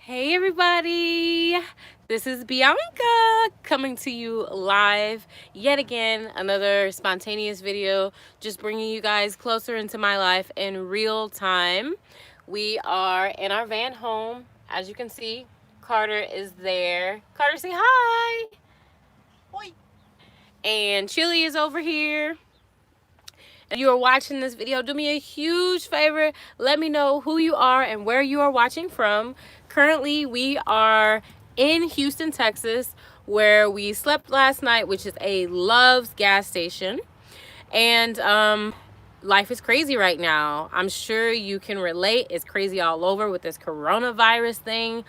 Hey everybody, this is Bianca coming to you live yet again, another spontaneous video, just bringing you guys closer into my life in real time. We are in our van home. As you can see, Carter is there. Carter, say hi. Oi. And Chili is over here. If you are watching this video, do me a huge favor. Let me know who you are and where you are watching from. Currently, we are in Houston, Texas, where we slept last night, which is a Love's gas station. And life is crazy right now. I'm sure you can relate. It's crazy all over with this coronavirus thing.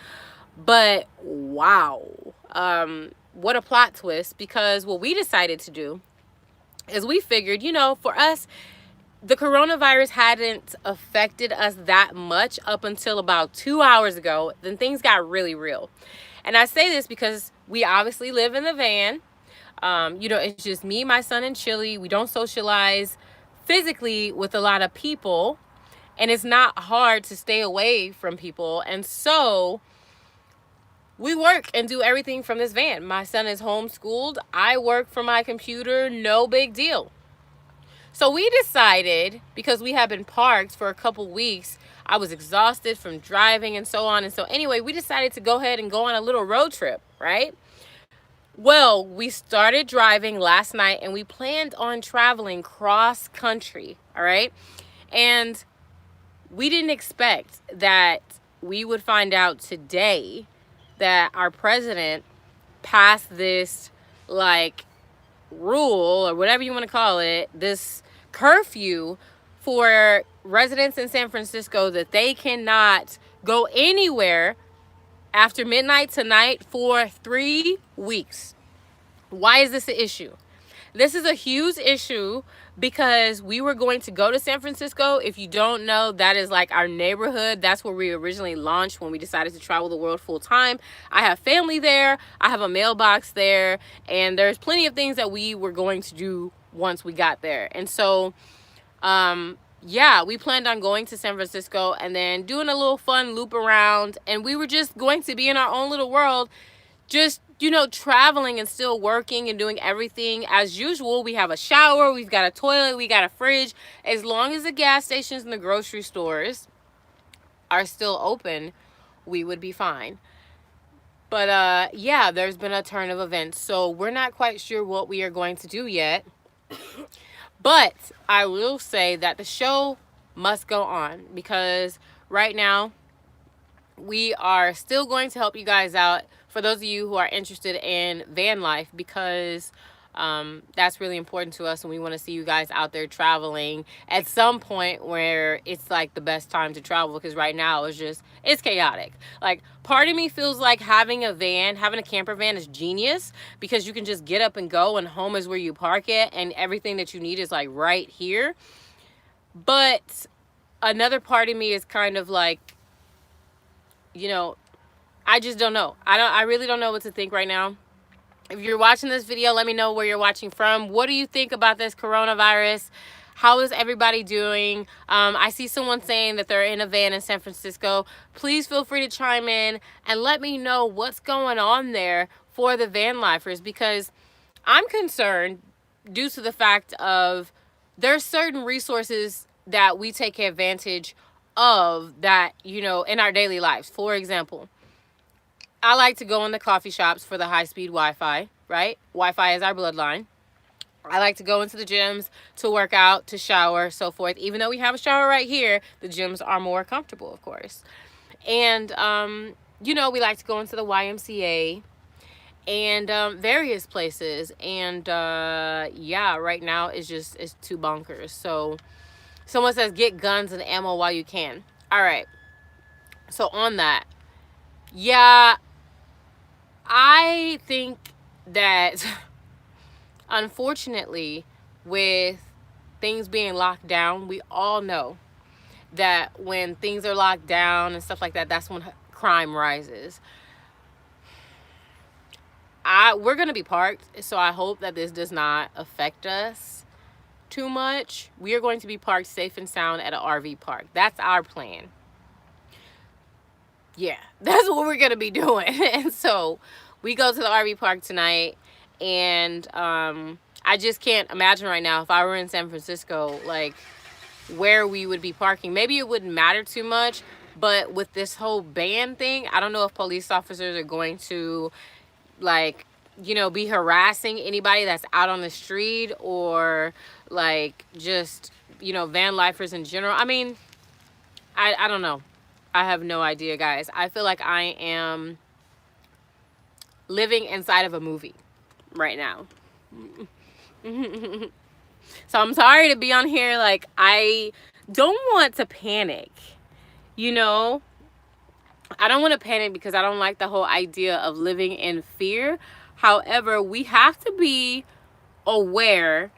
But wow, what a plot twist, because what we decided to do is we figured, for us, the coronavirus hadn't affected us that much up until about 2 hours ago. Then things got really real. And I say this because we obviously live in the van. It's just me, my son, and Chili. We don't socialize physically with a lot of people. And it's not hard to stay away from people. And so we work and do everything from this van. My son is homeschooled. I work from my computer. No big deal. So we decided, because we had been parked for a couple weeks, I was exhausted from driving and so on. And so anyway, we decided to go ahead and go on a little road trip, right? Well, we started driving last night and we planned on traveling cross country, all right? And we didn't expect that we would find out today that our president passed this, rule, or whatever you want to call it, this curfew for residents in San Francisco, that they cannot go anywhere after midnight tonight for 3 weeks. Why is this an issue? This is a huge issue because we were going to go to San Francisco. If you don't know, that is like our neighborhood. That's where we originally launched when we decided to travel the world full time. I have family there. I have a mailbox there. And there's plenty of things that we were going to do once we got there. And so, we planned on going to San Francisco and then doing a little fun loop around. And we were just going to be in our own little world, just traveling and still working and doing everything as usual. We have a shower, we've got a toilet, we got a fridge. As long as the gas stations and the grocery stores are still open, we would be fine. But there's been a turn of events, so we're not quite sure what we are going to do yet. But I will say that the show must go on, because right now we are still going to help you guys out, for those of you who are interested in van life, because that's really important to us, and we want to see you guys out there traveling at some point where it's like the best time to travel, because right now it's chaotic. Like, part of me feels like having a camper van is genius, because you can just get up and go, and home is where you park it, and everything that you need is like right here. But another part of me is kind of like, I just don't know. I really don't know what to think right now. If you're watching this video, let me know where you're watching from. What do you think about this coronavirus? How is everybody doing? I see someone saying that they're in a van in San Francisco. Please feel free to chime in and let me know what's going on there for the van lifers, because I'm concerned due to the fact of there's certain resources that we take advantage of that, in our daily lives. For example, I like to go in the coffee shops for the high-speed Wi-Fi, right? Wi-Fi is our bloodline. I like to go into the gyms to work out, to shower, so forth. Even though we have a shower right here, the gyms are more comfortable, of course. And, we like to go into the YMCA and various places. And, right now it's too bonkers. So someone says, get guns and ammo while you can. All right. So on that, I think that unfortunately, with things being locked down, we all know that when things are locked down and stuff like that, that's when crime rises. We're going to be parked, so I hope that this does not affect us too much. We are going to be parked safe and sound at an RV park. That's our plan. yeah, that's what we're gonna be doing. And so we go to the RV park tonight, and I just can't imagine right now if I were in San Francisco, like where we would be parking. Maybe it wouldn't matter too much, but with this whole ban thing, I don't know if police officers are going to, like, you know, be harassing anybody that's out on the street, or like just, you know, van lifers in general. I mean, I don't know. I have no idea, guys. I feel like I am living inside of a movie right now. So I'm sorry to be on here. Like, I don't want to panic, you know? I don't want to panic because I don't like the whole idea of living in fear. However, we have to be aware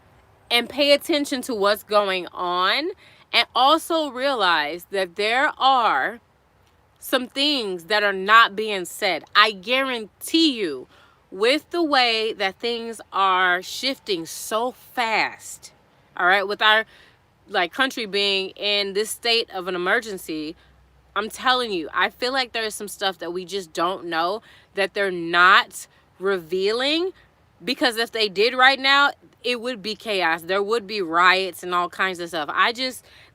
and pay attention to what's going on, and also realize that there are some things that are not being said. I guarantee you, with the way that things are shifting so fast, all right, with our like country being in this state of an emergency, I'm telling you, I feel like there's some stuff that we just don't know, that they're not revealing, because if they did right now, it would be chaos. There would be riots and all kinds of stuff.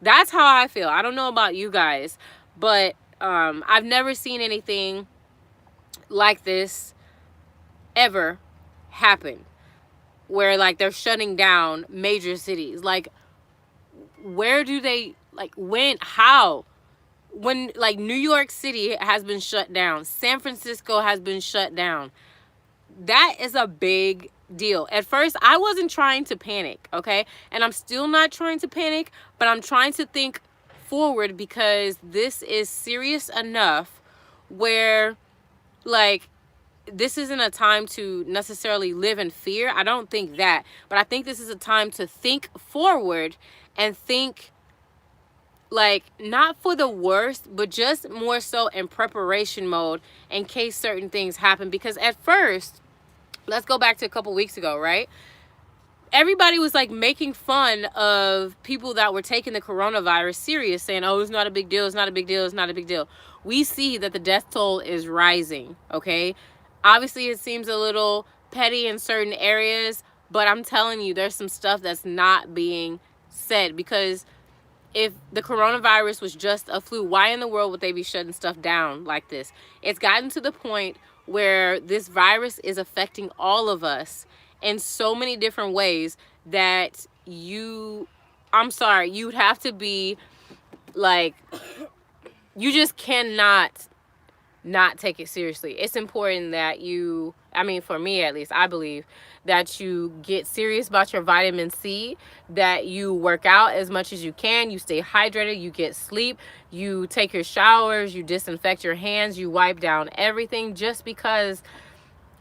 That's how I feel. I don't know about you guys, but I've never seen anything like this ever happen, where like they're shutting down major cities. Like, where do they, like, when, how? When like New York City has been shut down, San Francisco has been shut down. That is a big deal. At first, I wasn't trying to panic, okay? And I'm still not trying to panic, but I'm trying to think forward, because this is serious enough where, like, this isn't a time to necessarily live in fear. I don't think that. But I think this is a time to think forward and think, like, not for the worst, but just more so in preparation mode in case certain things happen. Because at first, let's go back to a couple weeks ago, right? Everybody was like making fun of people that were taking the coronavirus serious, saying, oh, it's not a big deal, it's not a big deal, it's not a big deal. We see that the death toll is rising, okay? Obviously, it seems a little petty in certain areas, but I'm telling you, there's some stuff that's not being said. Because if the coronavirus was just a flu, why in the world would they be shutting stuff down like this? It's gotten to the point where this virus is affecting all of us in so many different ways that I'm sorry, you'd have to be like, you just cannot not take it seriously. It's important that you, I mean, for me at least, I believe that you get serious about your vitamin C, that you work out as much as you can, you stay hydrated, you get sleep, you take your showers, you disinfect your hands, you wipe down everything. Just because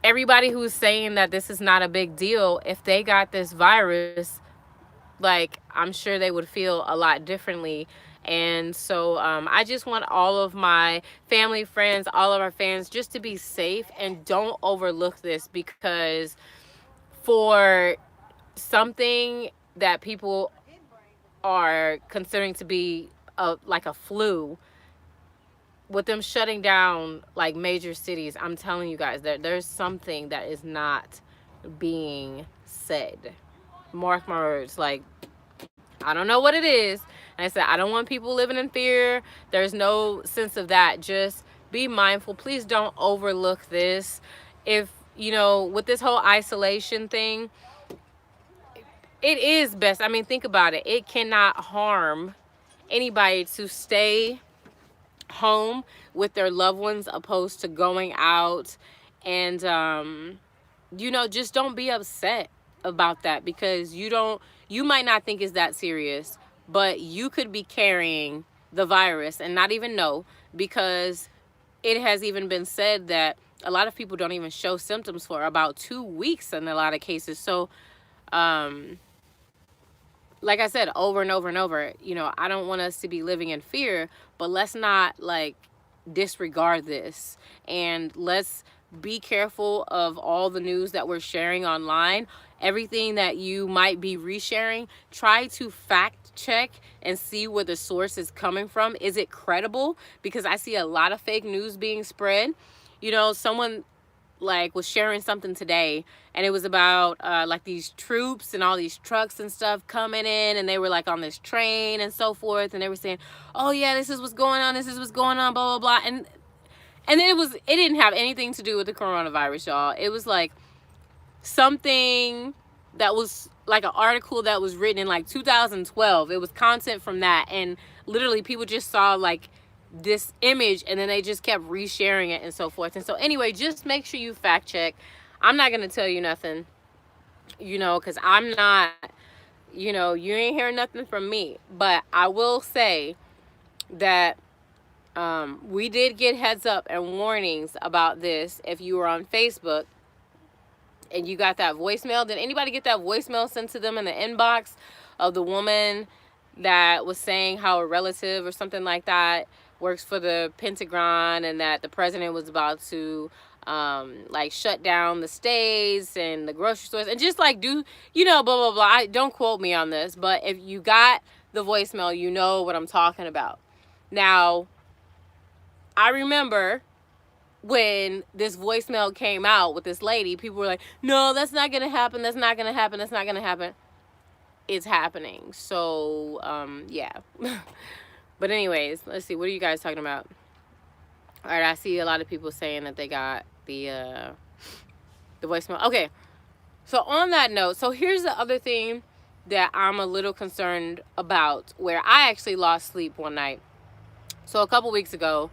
everybody who's saying that this is not a big deal, if they got this virus, like, I'm sure they would feel a lot differently. And so I just want all of my family, friends, all of our fans just to be safe, and don't overlook this, because for something that people are considering to be like a flu, with them shutting down like major cities, I'm telling you guys, there's something that is not being said. Mark my words. Like, I don't know what it is. And I said, I don't want people living in fear. There's no sense of that. Just be mindful. Please don't overlook this. If, you know, with this whole isolation thing, it is best. I mean, think about it. It cannot harm anybody to stay home with their loved ones, opposed to going out. And you know, just don't be upset about that, because you might not think it's that serious, but you could be carrying the virus and not even know, because it has even been said that a lot of people don't even show symptoms for about 2 weeks in a lot of cases. So like I said, over and over and over, you know, I don't want us to be living in fear, but let's not like disregard this, and let's be careful of all the news that we're sharing online. Everything that you might be resharing, try to fact check and see where the source is coming from. Is it credible? Because I see a lot of fake news being spread. You know, someone like was sharing something today, and it was about like these troops and all these trucks and stuff coming in, and they were like on this train and so forth, and they were saying, oh yeah, this is what's going on, this is what's going on, blah blah blah. And it didn't have anything to do with the coronavirus, y'all. It was like something that was like an article that was written in like 2012. It was content from that, and literally people just saw like this image, and then they just kept resharing it and so forth. And so anyway, just make sure you fact check. I'm not gonna tell you nothing, you know, because I'm not, you know, you ain't hearing nothing from me. But I will say that we did get heads up and warnings about this. If you were on Facebook and you got that voicemail, did anybody get that voicemail sent to them in the inbox of the woman that was saying how a relative or something like that works for the Pentagon, and that the president was about to like shut down the states and the grocery stores and just like do, you know, blah blah blah. Don't quote me on this, but if you got the voicemail, you know what I'm talking about. Now, I remember when this voicemail came out with this lady, people were like, no, that's not gonna happen, that's not gonna happen, that's not gonna happen. It's happening. So yeah. But anyways, let's see, what are you guys talking about? All right, I see a lot of people saying that they got the voicemail. Okay, so on that note, so here's the other thing that I'm a little concerned about, where I actually lost sleep one night. So a couple weeks ago,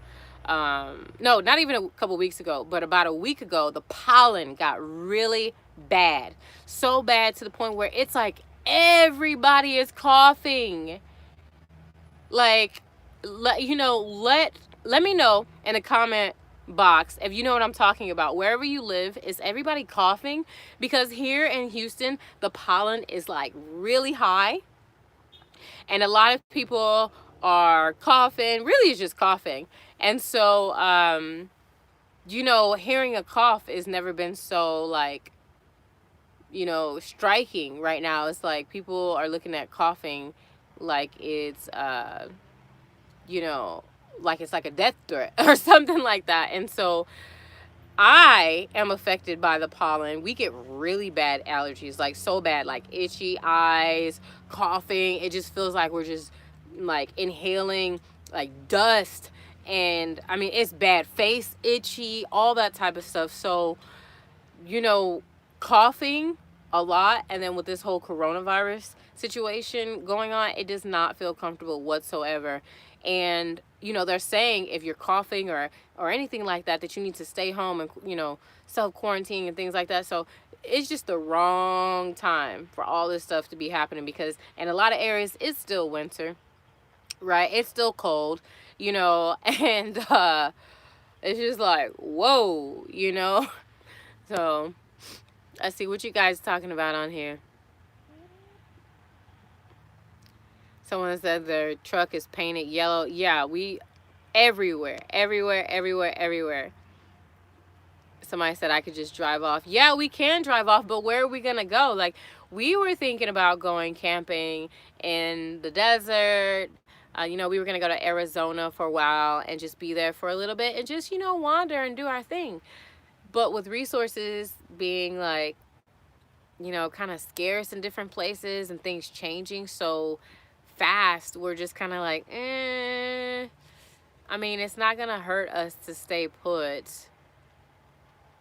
no, not even a couple weeks ago, but about a week ago, the pollen got really bad. So bad to the point where it's like everybody is coughing. Like, let me know in the comment box if you know what I'm talking about. Wherever you live, is everybody coughing? Because here in Houston, the pollen is like really high, and a lot of people are coughing. Really, it's just coughing. And so you know, hearing a cough has never been so like, you know, striking. Right now it's like people are looking at coughing like it's you know, like it's like a death threat or something like that. And so I am affected by the pollen. We get really bad allergies, like so bad, like itchy eyes, coughing. It just feels like we're just like inhaling like dust. And I mean, it's bad. Face itchy, all that type of stuff. So, you know, coughing a lot, and then with this whole coronavirus situation going on, it does not feel comfortable whatsoever. And you know, they're saying if you're coughing or anything like that, that you need to stay home and, you know, self-quarantine and things like that. So it's just the wrong time for all this stuff to be happening, because in a lot of areas it's still winter, right? It's still cold, you know, and it's just like, whoa, you know. So let's see what you guys talking about on here. Someone said their truck is painted yellow. Yeah, we everywhere. Somebody said I could just drive off. Yeah, we can drive off, but where are we gonna go? Like, we were thinking about going camping in the desert. You know, we were gonna go to Arizona for a while and just be there for a little bit and just, you know, wander and do our thing. But with resources being like, you know, kind of scarce in different places and things changing so fast, we're just kind of like, I mean, it's not gonna hurt us to stay put,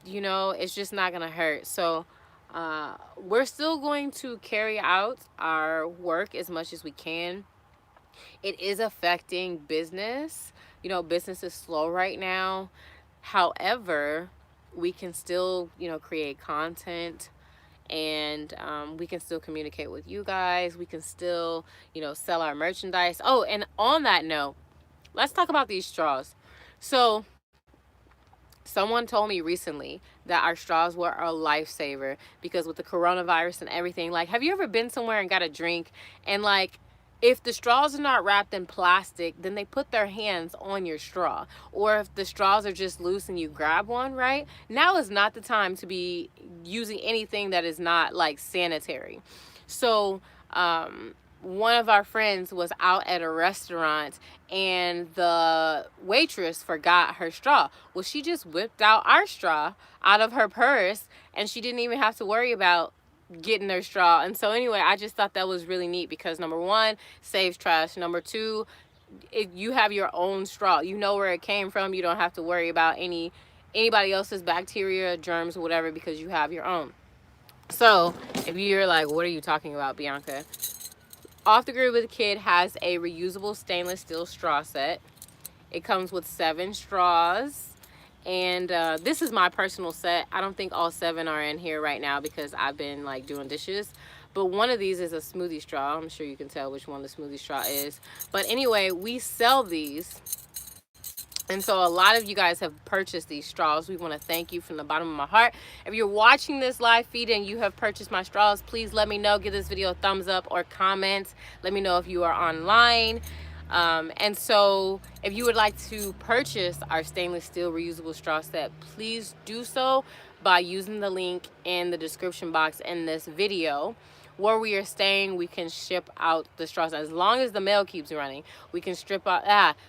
you know, it's just not gonna hurt. So we're still going to carry out our work as much as we can. It is affecting business, you know, business is slow right now. However, we can still, you know, create content, and we can still communicate with you guys. We can still, you know, sell our merchandise. Oh, and on that note, let's talk about these straws. So someone told me recently that our straws were a lifesaver, because with the coronavirus and everything, like, have you ever been somewhere and got a drink and like If the straws are not wrapped in plastic, then they put their hands on your straw. Or if the straws are just loose and you grab one, right? Now is not the time to be using anything that is not like sanitary. So, one of our friends was out at a restaurant and the waitress forgot her straw. Well, she just whipped out our straw out of her purse and she didn't even have to worry about getting their straw. And so anyway, I just thought that was really neat because number one, saves trash. Number two, you have your own straw. You know where it came from. You don't have to worry about anybody else's bacteria, germs, whatever, because you have your own. So if you're like, what are you talking about, Bianca? Off the Grid with a Kid has a reusable stainless steel straw set. It comes with 7 straws. And this is my personal set. I don't think all 7 are in here right now because I've been like doing dishes. But one of these is a smoothie straw. I'm sure you can tell which one the smoothie straw is. But anyway, we sell these. And so a lot of you guys have purchased these straws. We want to thank you from the bottom of my heart. If you're watching this live feed and you have purchased my straws, please let me know. Give this video a thumbs up or comment. Let me know if you are online. And so if you would like to purchase our stainless steel reusable straw set, please do so by using the link in the description box in this video. Where we are staying, we can ship out the straws. As long as the mail keeps running, we can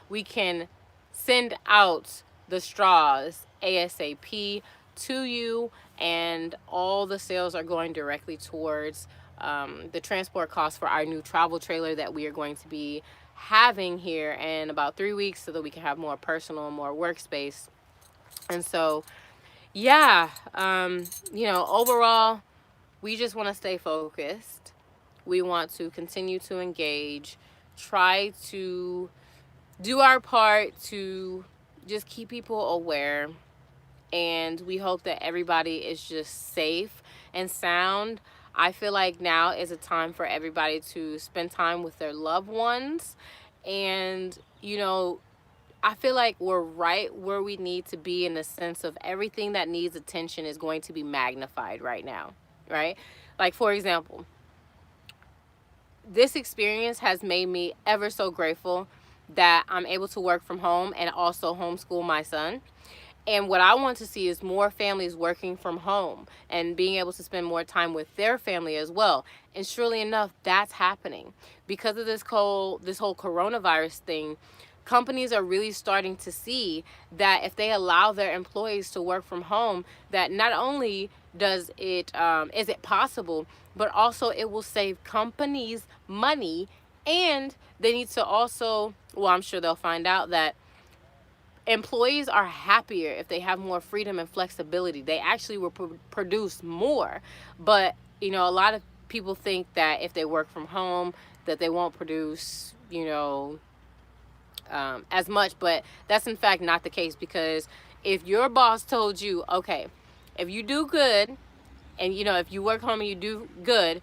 we can send out the straws ASAP to you, and all the sales are going directly towards the transport costs for our new travel trailer that we are going to be having here in about 3 weeks so that we can have more personal and more workspace. And so yeah, overall, we just want to stay focused. We want to continue to engage, try to do our part to just keep people aware, and we hope that everybody is just safe and sound. I feel like now is a time for everybody to spend time with their loved ones, and I feel like we're right where we need to be in the sense of everything that needs attention is going to be magnified right now, right? Like, for example, this experience has made me ever so grateful that I'm able to work from home and also homeschool my son. And what I want to see is more families working from home and being able to spend more time with their family as well. And surely enough, that's happening. Because of this whole coronavirus thing, companies are really starting to see that if they allow their employees to work from home, that not only is it possible, but also it will save companies money. And they need to also, well, I'm sure they'll find out that employees are happier if they have more freedom and flexibility. They actually will produce more. But a lot of people think that if they work from home that they won't produce as much, but that's in fact not the case. Because if your boss told you, okay, if you do good and if you work home and you do good,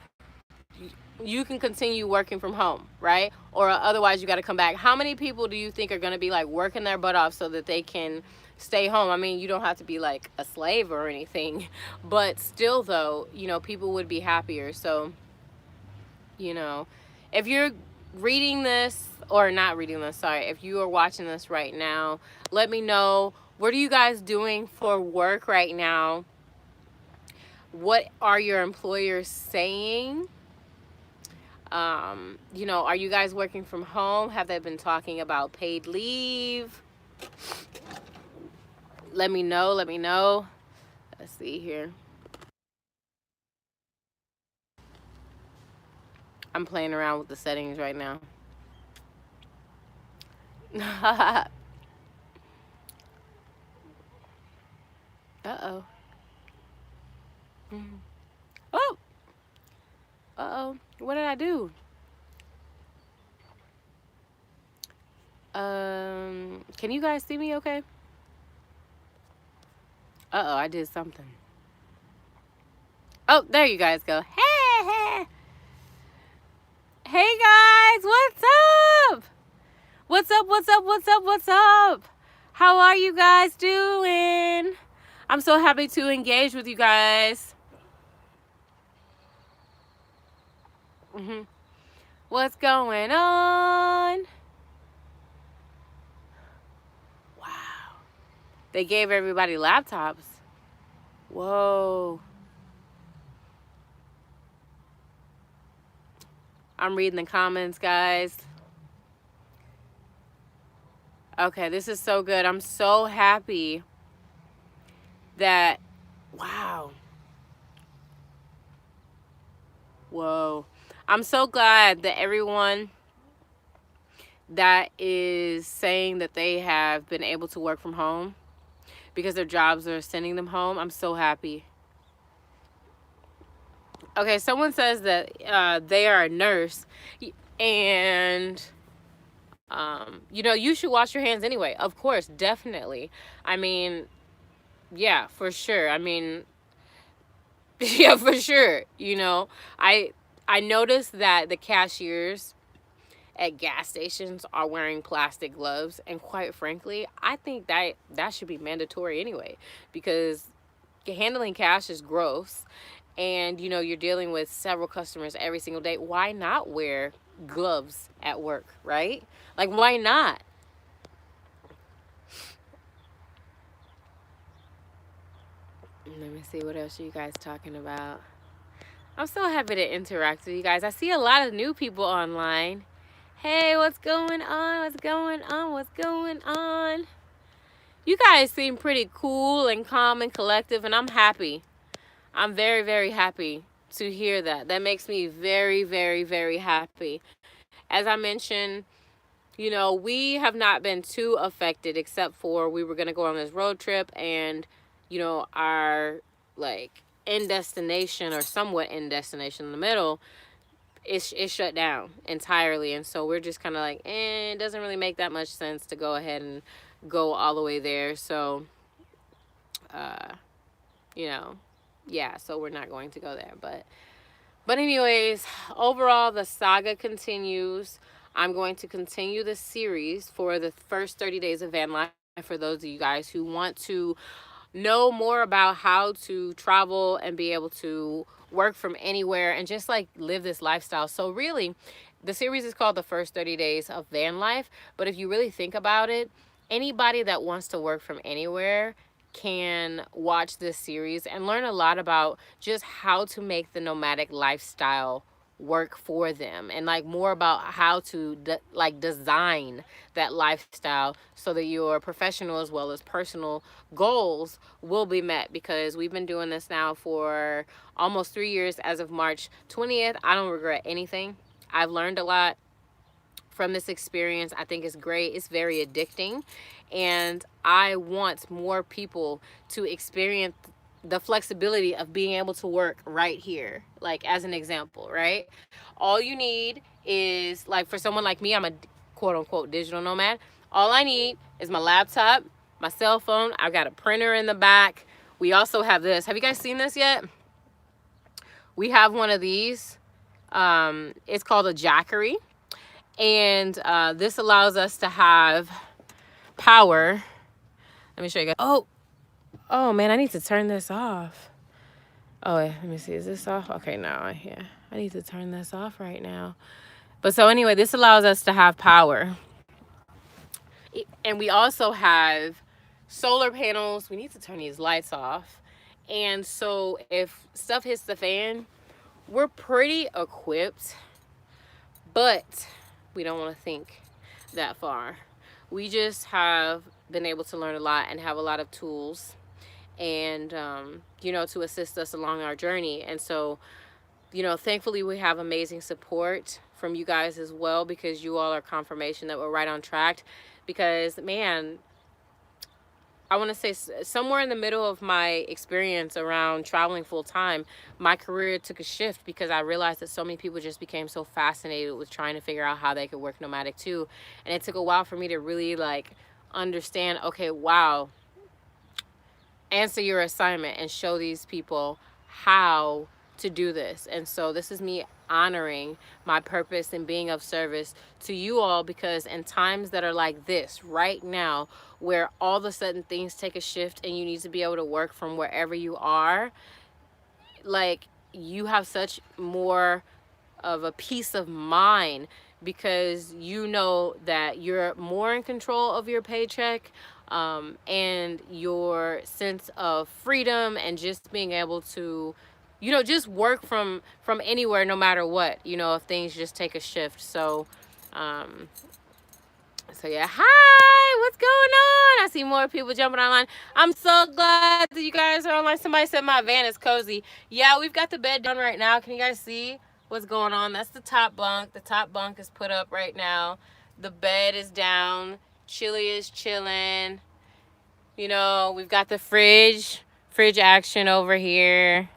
you can continue working from home, right? Or otherwise you got to come back. How many people do you think are going to be like working their butt off so that they can stay home? I mean, you don't have to be like a slave or anything, but still though, people would be happier. So, if you're reading this or not reading this, sorry, if you are watching this right now, let me know, what are you guys doing for work right now? What are your employers saying? Are you guys working from home? Have they been talking about paid leave? Let me know. Let's see here. I'm playing around with the settings right now. Uh-oh. Oh! Uh-oh. What did I do? Can you guys see me okay? Uh-oh, I did something. Oh, there you guys go. Hey! Hey guys, what's up? What's up? How are you guys doing? I'm so happy to engage with you guys. What's going on? Wow. They gave everybody laptops. Whoa. I'm reading the comments, guys. Okay, this is so good. I'm so happy that, wow. Whoa. I'm so glad that everyone that is saying that they have been able to work from home because their jobs are sending them home. I'm so happy. Okay, someone says that they are a nurse, and you know, you should wash your hands anyway. Of course, definitely. I mean, yeah, for sure. I mean, yeah, for sure. You know, I noticed that the cashiers at gas stations are wearing plastic gloves, and quite frankly, I think that should be mandatory anyway, because handling cash is gross, and you know, you're dealing with several customers every single day. Why not wear gloves at work, right? Like, why not? Let me see, what else are you guys talking about? I'm so happy to interact with you guys. I see a lot of new people online. Hey, what's going on? What's going on? What's going on? You guys seem pretty cool and calm and collective, and I'm happy. I'm very, very happy to hear that. That makes me very, very, very happy. As I mentioned, you know, we have not been too affected, except for we were going to go on this road trip, and, you know, our, like, end destination, or somewhat end destination in the middle, it's shut down entirely. And so we're just kind of like, it doesn't really make that much sense to go ahead and go all the way there. So, you know, yeah, so we're not going to go there. But anyways, overall, the saga continues. I'm going to continue the series for the first 30 days of van life for those of you guys who want to know more about how to travel and be able to work from anywhere and just like live this lifestyle. So really, the series is called the first 30 days of van life. But if you really think about it, anybody that wants to work from anywhere can watch this series and learn a lot about just how to make the nomadic lifestyle work for them, and like more about how to like design that lifestyle so that your professional as well as personal goals will be met. Because we've been doing this now for almost 3 years. As of March 20th, I don't regret anything. I've learned a lot from this experience. I think it's great. It's very addicting, and I want more people to experience the flexibility of being able to work right here. Like, as an example, right? All you need is, like, for someone like me, I'm a quote unquote digital nomad. All I need is my laptop, my cell phone. I've got a printer in the back. We also have this. Have you guys seen this yet? We have one of these. It's called a Jackery. And this allows us to have power. Let me show you guys. Oh man, I need to turn this off. Oh, let me see. Is this off? Okay, no, yeah. I need to turn this off right now. But so anyway, this allows us to have power. And we also have solar panels. We need to turn these lights off. And so if stuff hits the fan, we're pretty equipped, but we don't want to think that far. We just have been able to learn a lot and have a lot of tools, and you know, to assist us along our journey. And so, you know, thankfully we have amazing support from you guys as well, because you all are confirmation that we're right on track. Because man, I want to say somewhere in the middle of my experience around traveling full time, my career took a shift, because I realized that so many people just became so fascinated with trying to figure out how they could work nomadic too. And it took a while for me to really like understand, okay, wow, answer your assignment and show these people how to do this. And so this is me honoring my purpose and being of service to you all, because in times that are like this right now, where all of a sudden things take a shift and you need to be able to work from wherever you are, like, you have such more a peace of mind, because you know that you're more in control of your paycheck, and your sense of freedom, and just being able to, just work from anywhere, no matter what, if things just take a shift. Um, so yeah, hi, what's going on? I see more people jumping online. I'm so glad that you guys are online. Somebody said my van is cozy. Yeah, we've got the bed down right now. Can you guys see what's going on? That's the top bunk. The top bunk is put up right now. The bed is down. Chili is chilling. We've got the fridge action over here.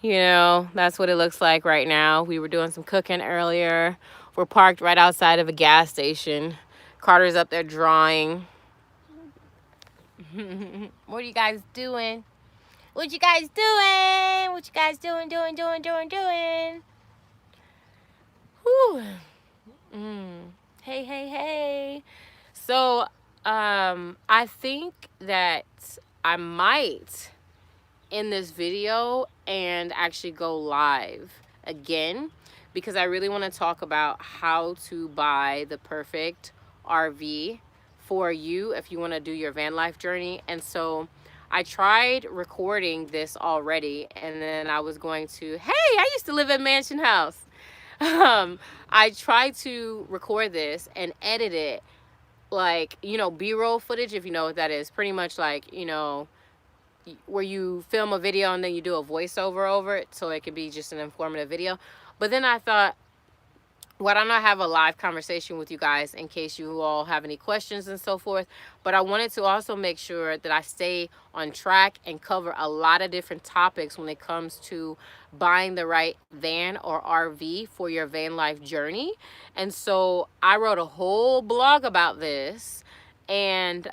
That's what it looks like right now. We were doing some cooking earlier. We're parked right outside of a gas station. Carter's up there drawing. What are you guys doing? What you guys doing? What you guys doing? Whew. Hey. So, I think that I might end this video and actually go live again, because I really want to talk about how to buy the perfect RV for you if you want to do your van life journey. And so I tried recording this already, and then I was going to, hey, I used to live in Mansion House. I tried to record this and edit it like, B-roll footage, if you know what that is. Pretty much like, where you film a video and then you do a voiceover over it, so it could be just an informative video. But then I thought, why don't I have a live conversation with you guys in case you all have any questions and so forth. But I wanted to also make sure that I stay on track and cover a lot of different topics when it comes to buying the right van or RV for your van life journey. And so I wrote a whole blog about this, and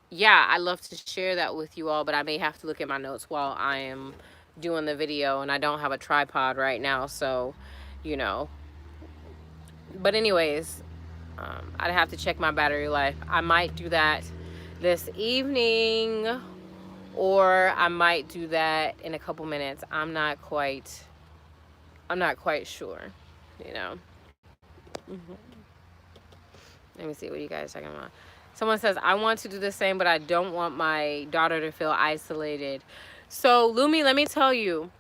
yeah, I love to share that with you all, but I may have to look at my notes while I am doing the video, and I don't have a tripod right now, so but anyways, I'd have to check my battery life. I might do that this evening, or I might do that in a couple minutes. I'm not quite sure, Let me see what you guys are talking about. Someone says, I want to do the same, but I don't want my daughter to feel isolated. So, Lumi, let me tell you,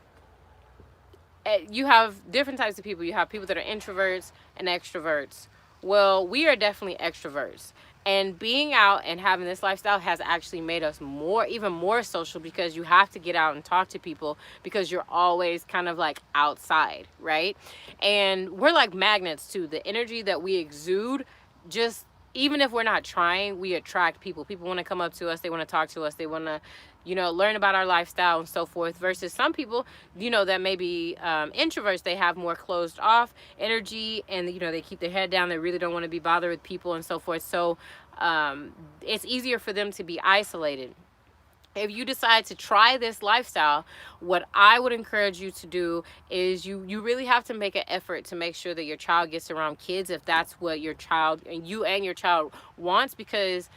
you have different types of people. You have people that are introverts and extroverts. Well, we are definitely extroverts. And being out and having this lifestyle has actually made us even more social, because you have to get out and talk to people because you're always kind of like outside, right? And we're like magnets too. The energy that we exude, just even if we're not trying, we attract people. People want to come up to us. They want to talk to us. They want to, learn about our lifestyle and so forth, versus some people, that may be introverts. They have more closed off energy, and, they keep their head down. They really don't want to be bothered with people and so forth. So it's easier for them to be isolated. If you decide to try this lifestyle, what I would encourage you to do is you really have to make an effort to make sure that your child gets around kids, if that's what your child and your child wants, because,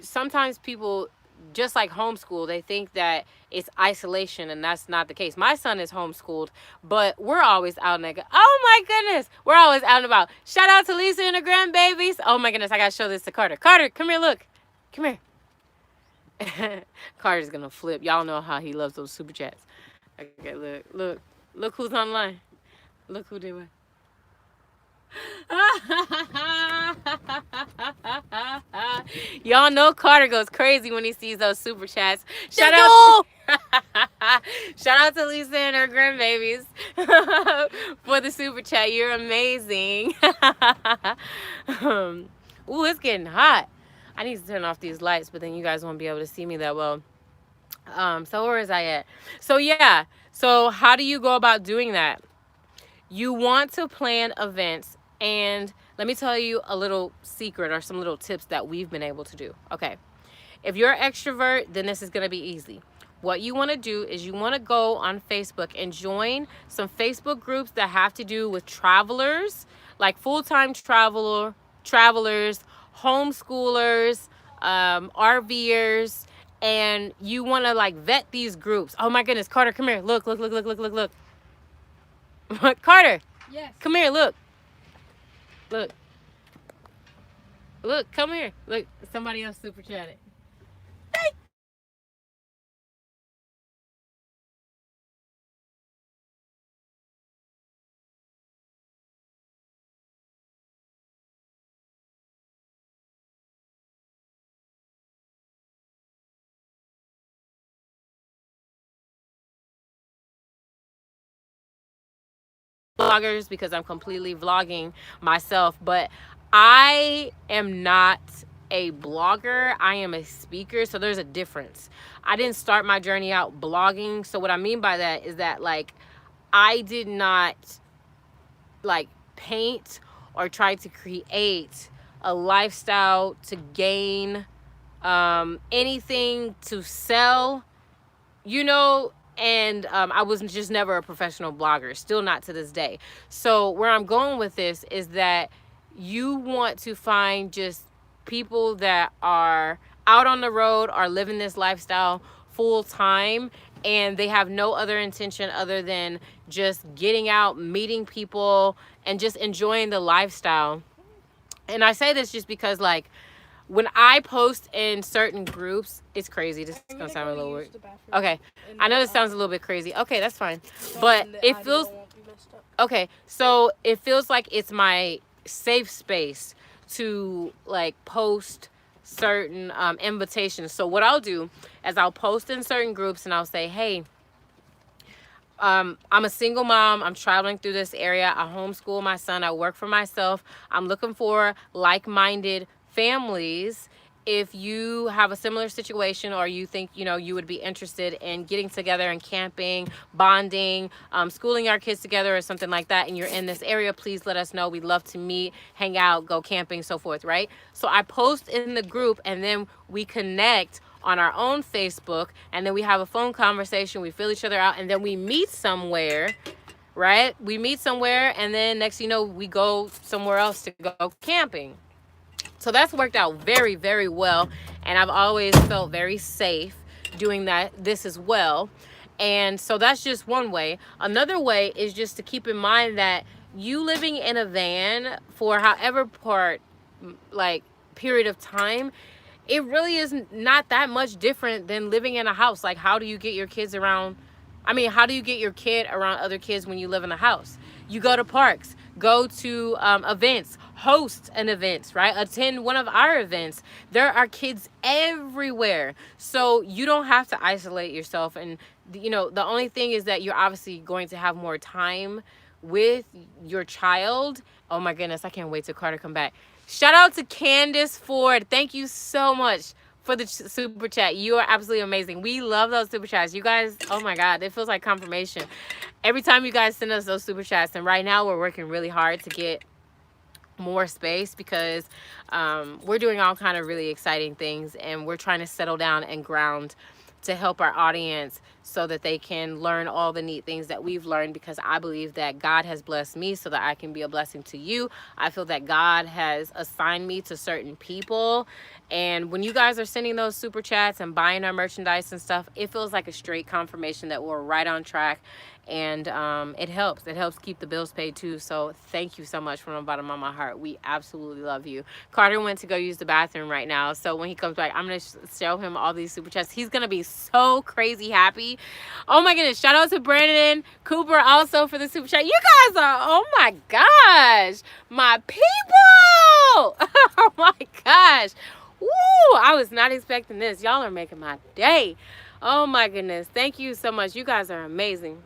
sometimes people, just like homeschool, they think that it's isolation, and that's not the case. My son is homeschooled, but we're always out and about. Oh my goodness, we're always out and about. Shout out to Lisa and her grandbabies. Oh my goodness, I gotta show this to Carter. Carter, come here, look. Come here. Carter's gonna flip. Y'all know how he loves those super chats. Okay, look who's online. Look who did what. Y'all know Carter goes crazy when he sees those super chats. Shout out to Lisa and her grandbabies for the super chat. You're amazing. Ooh, it's getting hot. I need to turn off these lights, but then you guys won't be able to see me that well. So where is I at? So yeah. So how do you go about doing that? You want to plan events, and let me tell you a little secret or some little tips that we've been able to do. Okay. If you're an extrovert, then this is going to be easy. What you want to do is you want to go on Facebook and join some Facebook groups that have to do with travelers, like full-time travelers, homeschoolers, RVers, and you want to like vet these groups. Oh my goodness, Carter, come here. Look. Carter. Yes. Come here. Look. Look. Look. Come here. Look. Somebody else super chatted. Vloggers because I'm completely vlogging myself, but I am not a blogger. I am a speaker, so there's a difference. I didn't start my journey out blogging, so what I mean by that is that like I did not like paint or try to create a lifestyle to gain anything to sell, you know, and I was just never a professional blogger, still not to this day. So where I'm going with this is that you want to find just people that are out on the road, are living this lifestyle full time, and they have no other intention other than just getting out, meeting people, and just enjoying the lifestyle. And I say this just because like when I post in certain groups, it's crazy. This is gonna sound a little weird. Okay, I know this sounds a little bit crazy. Okay, that's fine. But it feels okay. So it feels like it's my safe space to like post certain invitations. So what I'll do is I'll post in certain groups and I'll say, hey, I'm a single mom. I'm traveling through this area. I homeschool my son. I work for myself. I'm looking for like-minded families. If you have a similar situation or you think, you know, you would be interested in getting together and camping, bonding, schooling our kids together or something like that, and you're in this area, please let us know. We'd love to meet, hang out, go camping, so forth, right? So I post in the group and then we connect on our own Facebook, and then we have a phone conversation, we fill each other out, and then we meet somewhere, right? We meet somewhere, and then next you know, we go somewhere else to go camping. So that's worked out very, very well, and I've always felt very safe doing this as well. And so that's just one way. Another way is just to keep in mind that you living in a van for however like period of time, it really is not that much different than living in a house. Like, how do you get your kids around? I mean, how do you get your kid around other kids when you live in a house? You go to parks, go to events, host an event, right? Attend one of our events. There are kids everywhere. So you don't have to isolate yourself. And, you know, the only thing is that you're obviously going to have more time with your child. Oh my goodness, I can't wait till Carter come back. Shout out to Candace Ford. Thank you so much for the super chat. You are absolutely amazing. We love those super chats. You guys, oh my God, it feels like confirmation. Every time you guys send us those super chats, and right now we're working really hard to get more space because we're doing all kind of really exciting things, and we're trying to settle down and ground to help our audience so that they can learn all the neat things that we've learned, because I believe that God has blessed me so that I can be a blessing to you. I feel that God has assigned me to certain people, and when you guys are sending those super chats and buying our merchandise and stuff, it feels like a straight confirmation that we're right on track. And it helps keep the bills paid too. So thank you so much from the bottom of my heart. We absolutely love you. Carter went to go use the bathroom right now, so when he comes back, I'm gonna show him all these super chats. He's gonna be so crazy happy. Oh my goodness, shout out to Brandon Cooper also for the super chat. You guys are, oh my gosh, my people. Oh my gosh. Woo, I was not expecting this. Y'all are making my day. Oh my goodness, thank you so much. You guys are amazing.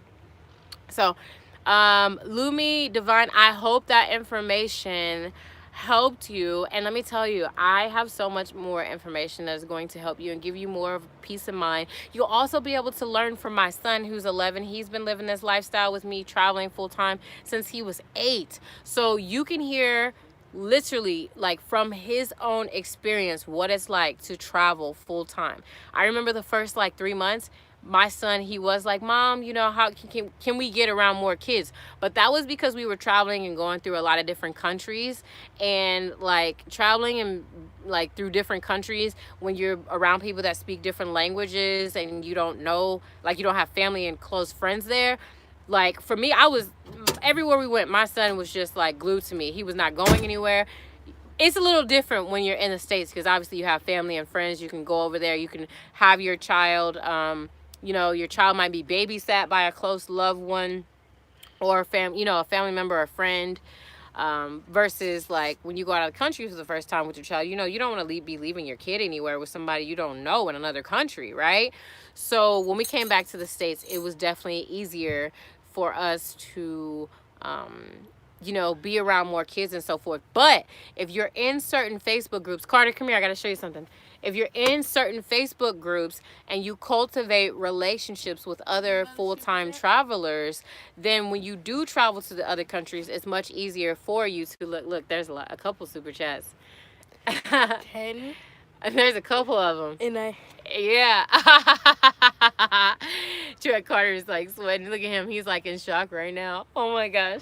So, Lumi Divine, I hope that information helped you. And let me tell you, I have so much more information that is going to help you and give you more of peace of mind. You'll also be able to learn from my son, who's 11. He's been living this lifestyle with me, traveling full time since he was 8. So you can hear literally like from his own experience what it's like to travel full time. I remember the first like 3 months, my son, he was like, Mom, you know, how can we get around more kids? But that was because we were traveling and going through a lot of different countries, and like traveling and like through different countries, when you're around people that speak different languages and you don't know, like you don't have family and close friends there. Like for me, I was everywhere we went, my son was just like glued to me. He was not going anywhere. It's a little different when you're in the States because obviously you have family and friends. You can go over there. You can have your child, you know, your child might be babysat by a close loved one or a family member or a friend. Versus like when you go out of the country for the first time with your child, you know, you don't want to be leaving your kid anywhere with somebody you don't know in another country, right? So when we came back to the States, it was definitely easier for us to, you know, be around more kids and so forth. But if you're in certain Facebook groups, Carter, come here, I got to show you something. If you're in certain Facebook groups and you cultivate relationships with other full-time travelers, then when you do travel to the other countries, it's much easier for you to look, there's a couple super chats. 10. There's a couple of them. And yeah. Trent Carter's like sweating. Look at him. He's like in shock right now. Oh my gosh.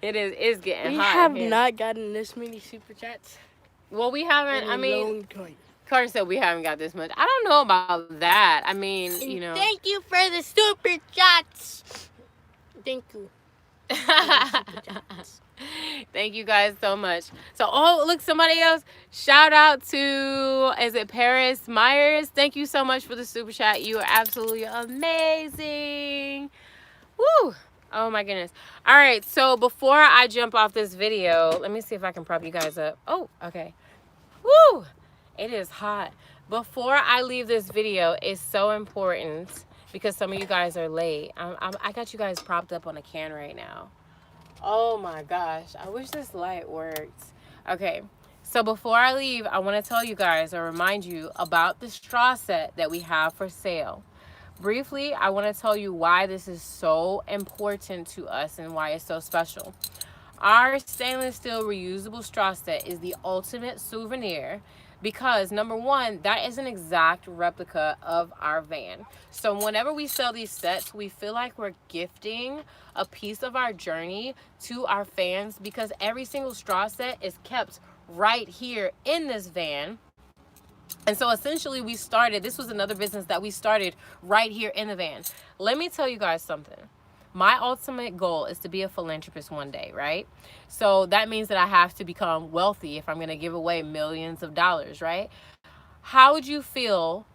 It's getting we hot. have here. not gotten this many super chats. Well, we haven't. in I a mean, long time. Carter said we haven't got this much. I don't know about that. I mean, And you know. thank you for the super chats. Thank you. Thank you guys so much. So, oh, look, somebody else. Shout out to, is it Paris Myers? Thank you so much for the super chat. You are absolutely amazing. Woo. Oh my goodness. All right. So before I jump off this video, let me see if I can prop you guys up. Oh, okay. Woo. It is hot. Before I leave this video, it's so important because some of you guys are late. I got you guys propped up on a can right now. Oh my gosh, I wish this light worked. Okay, so before I leave, I want to tell you guys or remind you about the straw set that we have for sale. Briefly, I want to tell you why this is so important to us and why it's so special. Our stainless steel reusable straw set is the ultimate souvenir because, number one, that is an exact replica of our van. So whenever we sell these sets, we feel like we're gifting a piece of our journey to our fans because every single straw set is kept right here in this van. And so essentially this was another business that we started right here in the van. Let me tell you guys something. My ultimate goal is to be a philanthropist one day, right? So that means that I have to become wealthy if I'm going to give away millions of dollars, right? How would you feel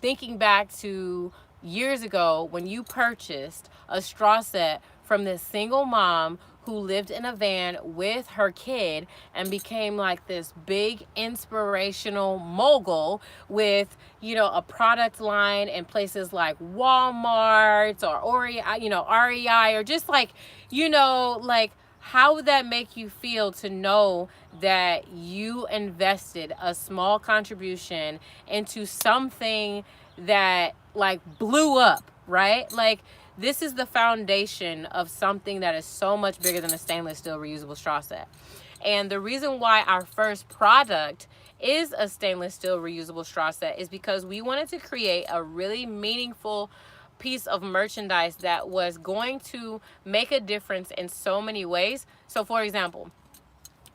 thinking back to years ago when you purchased a straw set from this single mom who lived in a van with her kid and became like this big inspirational mogul with, you know, a product line in places like Walmart or REI or just like, you know, like how would that make you feel to know that you invested a small contribution into something that like blew up, right? Like this is the foundation of something that is so much bigger than a stainless steel reusable straw set. And the reason why our first product is a stainless steel reusable straw set is because we wanted to create a really meaningful piece of merchandise that was going to make a difference in so many ways. So for example,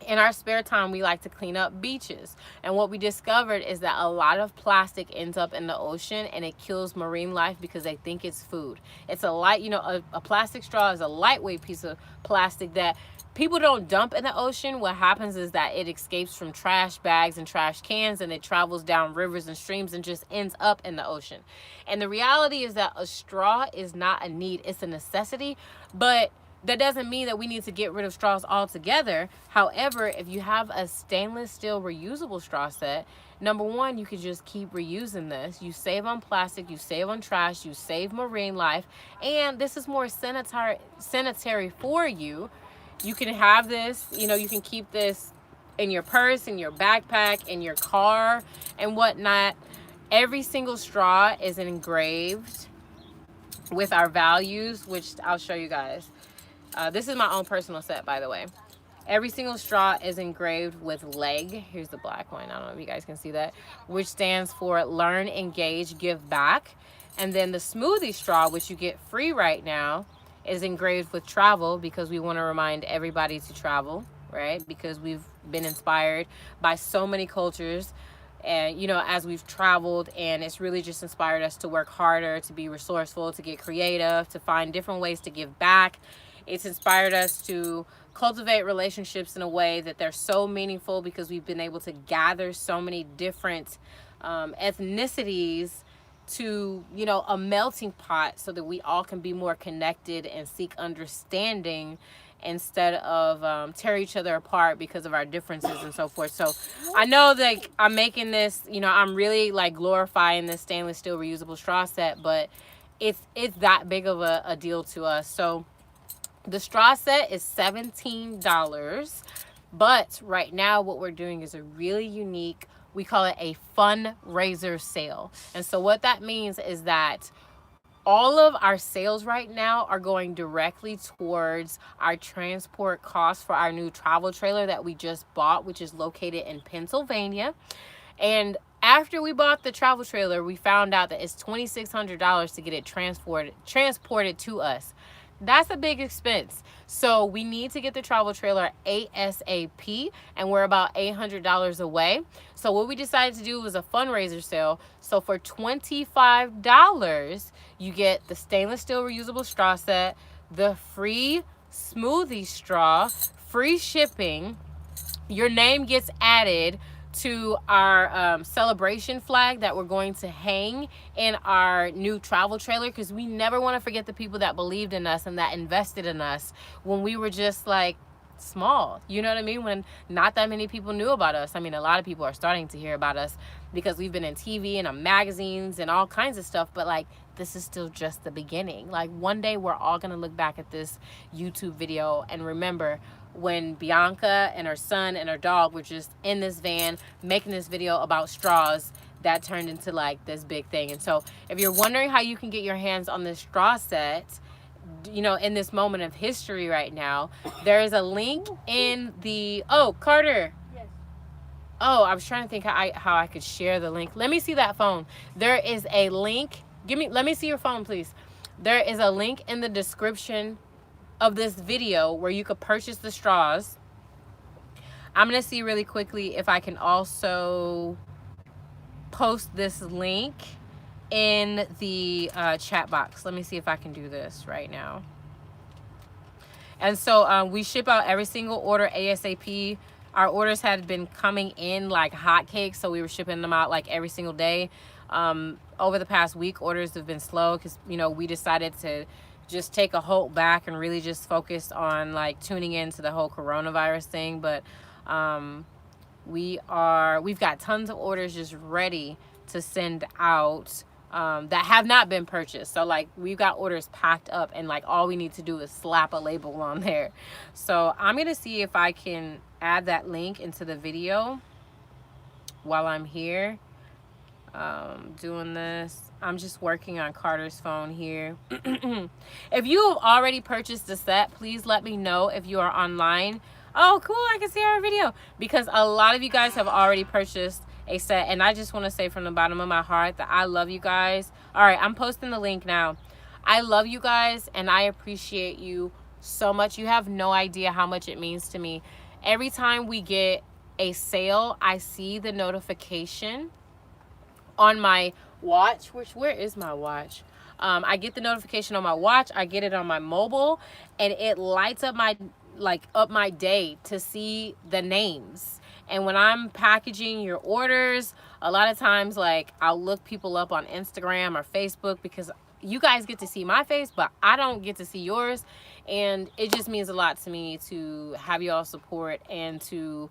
in our spare time, we like to clean up beaches. And what we discovered is that a lot of plastic ends up in the ocean and it kills marine life because they think it's food. It's a light, you know, a plastic straw is a lightweight piece of plastic that people don't dump in the ocean. What happens is that it escapes from trash bags and trash cans and it travels down rivers and streams and just ends up in the ocean. And the reality is that a straw is not a need, it's a necessity, but that doesn't mean that we need to get rid of straws altogether. However, if you have a stainless steel reusable straw set, number one, you can just keep reusing this. You save on plastic, you save on trash, you save marine life, and this is more sanitary for you. You can have this, you know, you can keep this in your purse, in your backpack, in your car, and whatnot. Every single straw is engraved with our values, which I'll show you guys. This is my own personal set, by the way. Every single straw is engraved with LEG. Here's the black one. I don't know if you guys can see that, which stands for Learn, Engage, Give Back. And then the smoothie straw, which you get free right now, is engraved with travel because we want to remind everybody to travel, right? Because we've been inspired by so many cultures and, you know, as we've traveled, and it's really just inspired us to work harder, to be resourceful, to get creative, to find different ways to give back. It's inspired us to cultivate relationships in a way that they're so meaningful because we've been able to gather so many different ethnicities to, you know, a melting pot so that we all can be more connected and seek understanding instead of tear each other apart because of our differences and so forth. So I know that I'm making this, you know, I'm really like glorifying this stainless steel reusable straw set, but it's that big of a deal to us. So the straw set is $17. But right now, what we're doing is a really unique, we call it a fundraiser sale. And so, what that means is that all of our sales right now are going directly towards our transport costs for our new travel trailer that we just bought, which is located in Pennsylvania. And after we bought the travel trailer, we found out that it's $2,600 to get it transported to us. That's a big expense. So we need to get the travel trailer ASAP, and we're about $800 away. So what we decided to do was a fundraiser sale. So for $25, you get the stainless steel reusable straw set, the free smoothie straw, free shipping. Your name gets added to our celebration flag that we're going to hang in our new travel trailer, because we never want to forget the people that believed in us and that invested in us when we were just like small, you know what I mean, when not that many people knew about us. I mean, a lot of people are starting to hear about us because we've been in TV and on magazines and all kinds of stuff, but like this is still just the beginning. Like one day we're all gonna look back at this YouTube video and remember when Bionca and her son and her dog were just in this van making this video about straws that turned into like this big thing. And so if you're wondering how you can get your hands on this straw set, you know, in this moment of history right now, there is a link in the, oh, Carter. Yes. Oh, I was trying to think how I could share the link. Let me see that phone. There is a link. Let me see your phone, please. There is a link in the description of this video where you could purchase the straws. I'm gonna see really quickly if I can also post this link in the chat box. Let me see if I can do this right now. And so we ship out every single order ASAP. Our orders had been coming in like hotcakes, so we were shipping them out like every single day. Over the past week, orders have been slow because, you know, we decided to just take a hold back and really just focus on like tuning into the whole coronavirus thing. But we've got tons of orders just ready to send out that have not been purchased. So like we've got orders packed up and like all we need to do is slap a label on there. So I'm gonna see if I can add that link into the video while I'm here doing this. I'm just working on Carter's phone here. If you have already purchased the set, please let me know if you are online. Oh, cool, I can see our video. Because a lot of you guys have already purchased a set. And I just want to say from the bottom of my heart that I love you guys. All right, I'm posting the link now. I love you guys and I appreciate you so much. You have no idea how much it means to me. Every time we get a sale, I see the notification on my watch. Where is my watch? I get the notification on my watch. I get it on my mobile, and it lights up my day to see the names. And when I'm packaging your orders, a lot of times like I'll look people up on Instagram or Facebook because you guys get to see my face, but I don't get to see yours. And it just means a lot to me to have you all support and to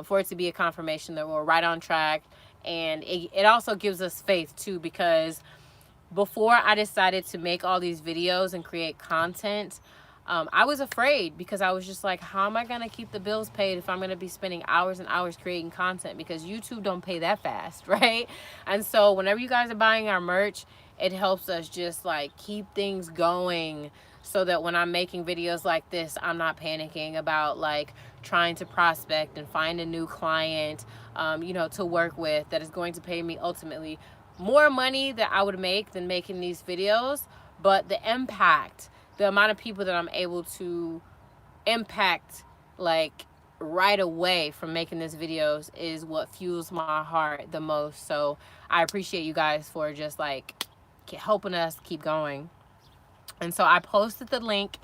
for it to be a confirmation that we're right on track. And it also gives us faith too, because before I decided to make all these videos and create content, I was afraid because I was just like, how am I going to keep the bills paid if I'm going to be spending hours and hours creating content? Because YouTube don't pay that fast, right? And so whenever you guys are buying our merch, it helps us just like keep things going so that when I'm making videos like this, I'm not panicking about like trying to prospect and find a new client, you know, to work with that is going to pay me ultimately more money that I would make than making these videos. But the impact, the amount of people that I'm able to impact like right away from making these videos is what fuels my heart the most. So I appreciate you guys for just like helping us keep going. And so I posted the link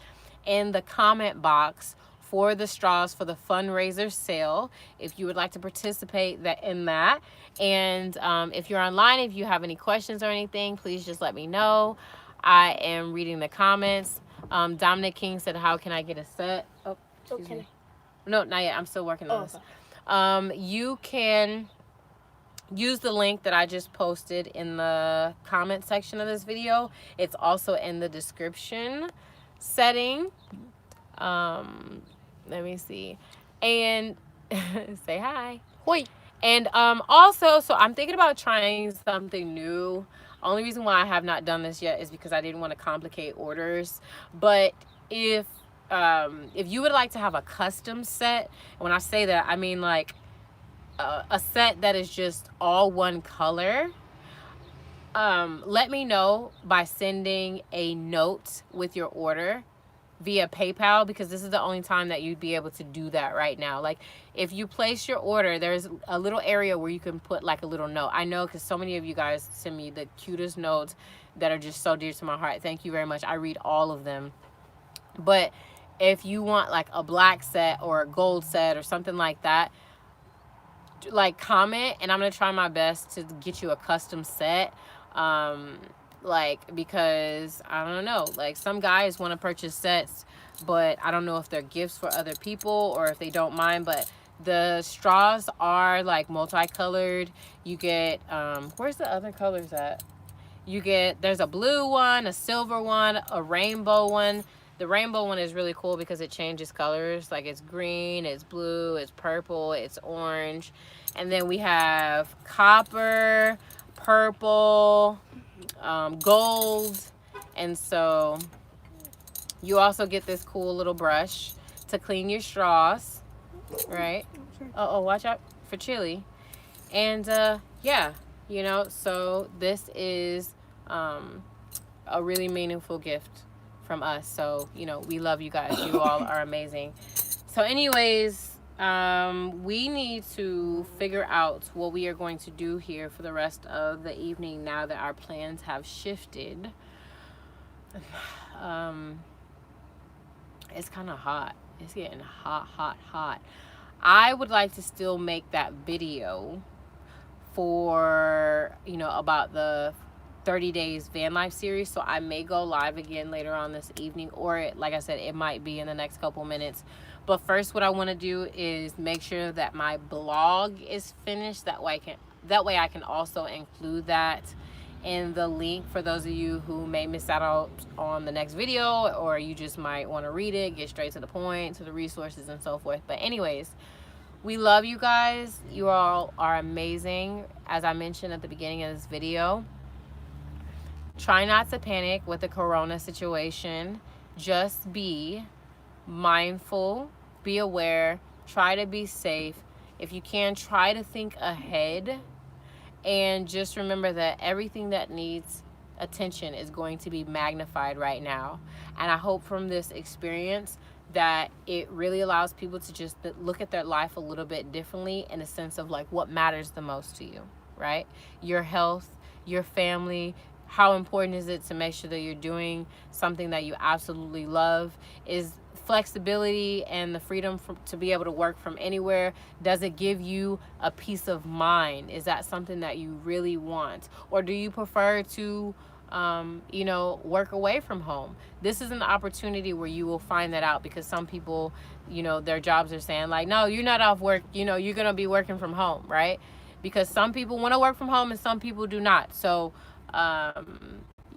in the comment box for the straws for the fundraiser sale if you would like to participate in that. And if you're online, if you have any questions or anything, please just let me know. I am reading the comments. Dominic King said, how can I get a set? Oh, excuse me. No, not yet. I'm still working on this. Okay. You can use the link that I just posted in the comment section of this video. It's also in the description setting. Let me see. And say hi. Hoi. And also, so I'm thinking about trying something new. Only reason why I have not done this yet is because I didn't want to complicate orders. But if you would like to have a custom set, and when I say that, I mean like a set that is just all one color, let me know by sending a note with your order via PayPal, because this is the only time that you'd be able to do that right now. Like if you place your order, there's a little area where you can put like a little note. I know, because so many of you guys send me the cutest notes that are just so dear to my heart. Thank you very much. I read all of them. But if you want like a black set or a gold set or something like that, like comment, and I'm gonna try my best to get you a custom set. Like, because I don't know, like some guys want to purchase sets, but I don't know if they're gifts for other people or if they don't mind. But the straws are like multicolored. You get where's the other colors at? You get, there's a blue one, a silver one, a rainbow one. The rainbow one is really cool because it changes colors. Like it's green, it's blue, it's purple, it's orange. And then we have copper, purple, gold. And so you also get this cool little brush to clean your straws, right? Oh, watch out for chili. And yeah, you know, so this is a really meaningful gift from us. So, you know, we love you guys. You all are amazing. So anyways, we need to figure out what we are going to do here for the rest of the evening now that our plans have shifted. It's kind of hot. It's getting hot. I would like to still make that video for, you know, about the 30 days van life series. So I may go live again later on this evening, or like I said, it might be in the next couple minutes. But first, what I want to do is make sure that my blog is finished. That way I can also include that in the link for those of you who may miss out on the next video, or you just might want to read it, get straight to the point, to the resources and so forth. But anyways, we love you guys. You all are amazing. As I mentioned at the beginning of this video, try not to panic with the corona situation. Just be mindful, be aware, try to be safe. If you can, try to think ahead, and just remember that everything that needs attention is going to be magnified right now. And I hope from this experience that it really allows people to just look at their life a little bit differently, in a sense of like what matters the most to you, right? Your health, your family. How important is it to make sure that you're doing something that you absolutely love? Is flexibility and the freedom to be able to work from anywhere, does it give you a peace of mind? Is that something that you really want? Or do you prefer to you know, work away from home? This is an opportunity where you will find that out, because some people, you know, their jobs are saying like, no, you're not off work, you know, you're gonna be working from home, right? Because some people want to work from home and some people do not. So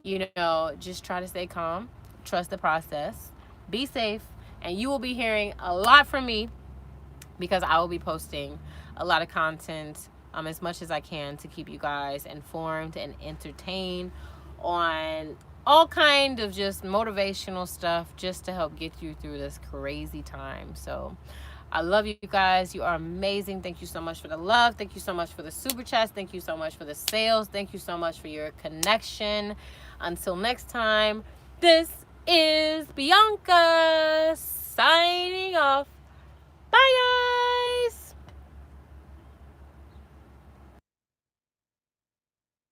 you know, just try to stay calm, trust the process, be safe, and you will be hearing a lot from me, because I will be posting a lot of content as much as I can to keep you guys informed and entertained on all kind of just motivational stuff, just to help get you through this crazy time. So I love you guys. You are amazing. Thank you so much for the love. Thank you so much for the super chats. Thank you so much for the sales. Thank you so much for your connection. Until next time, this is Bionca